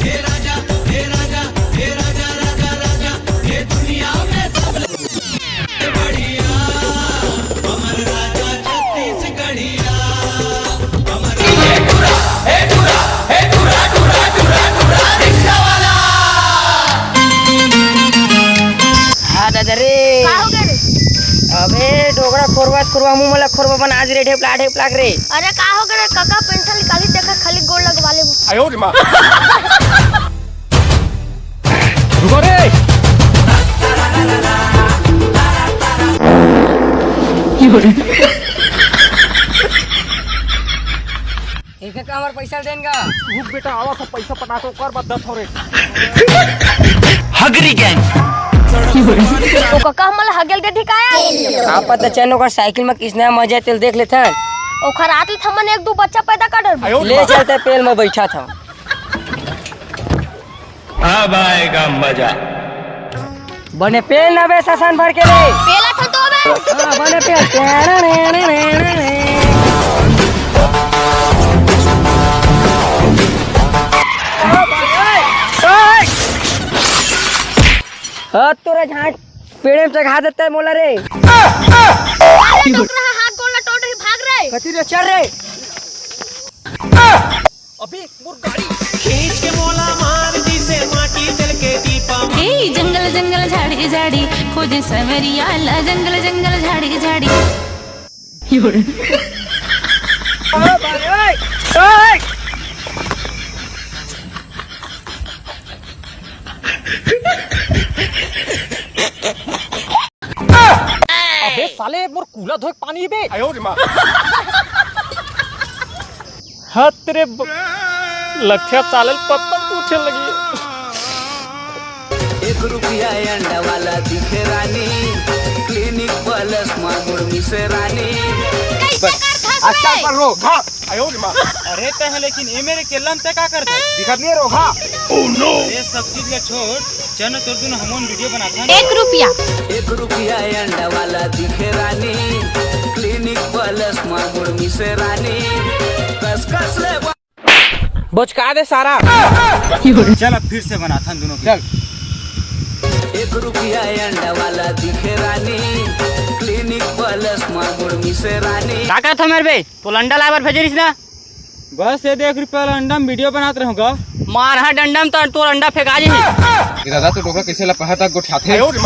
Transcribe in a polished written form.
हे राजा हे राजा हे राजा राजा राजा ये दुनिया में सबसे बढ़िया अमर राजा छत्तीसगढ़िया अमर हे टूरा हे टूरा हे टूरा टूरा टूरा टूरा रिक्शा वाला। हाँ दादा रे का हो गए रे? अबे डोगरा खोरवा मुंह मला खोरवा बना आज रे ढेप लाग रे। अरे का हो गए काका पेंसिल निकाली देखा खाली गोल लगवा ले। आयो रे मां रुको रे एक का हमार पैसा देंगा रुक बेटा आवा था पैसा पटा तो कर बद हो रे हगरी गैंग तो काका हमला हगेल के ठिकाया आप पता चैनो का साइकिल में किसने मजा तेल देख लेता ओखर आत थमन एक दो बच्चा पैदा कर आयो ले चलते पेल में बैठा था। अब आएगा मजा। बने पेल ना बे ससान भर के ले पेला था तो बे हाँ बने पेल हाँ तोरा झाट पेड़े में चढ़ा देता है मोला रे हाथ गोल लटोट ही भाग रहे कती रे चल रे अबे मोर गाड़ी खींच के मोला मार दी से माटी जल के दीपा ए जंगल जंगल झाड़ी झाड़ी खोजे सवरिया ला जंगल जंगल झाड़ी झाड़ी अबे साले मोर कूला धोए पानी बे आयो रे मां हाथ रे लखिया चालल पत्तन पूछे लगी। 1 रुपया अंडा वाला दिखे रानी क्लिनिक प्लस मांगुर मिसे रानी कैसे कर था अच्छा पर रो घा आयो रे मां अरे ते है लेकिन ए मेरे केलम ते का करता दिखत नहीं रो घा ओह नो ये सब चीज ले छोड़ चल तोर दिन हमन वीडियो बनाता 1 रुपया 1 रुपया अंडा वाला दिखे रानी क्लिनिक प्लस मांगुर मिसे रानी कस कस ले बचका दे सारा चल अब फिर से बनाता दोनों चल 1 रुपया अंडा वाला दिखे रानी क्लिनिक प्लस मांगुर मिसे रानी का करत मेरे बे तो लंडा लाबर भेजरिस ना बस ये 1 रुपया वाला अंडा में वीडियो बनाते रहूंगा मार हा डंडम तो अंडा फेंका जी दादा तो डोकरा कैसे लपहा तक गोठाथे बोल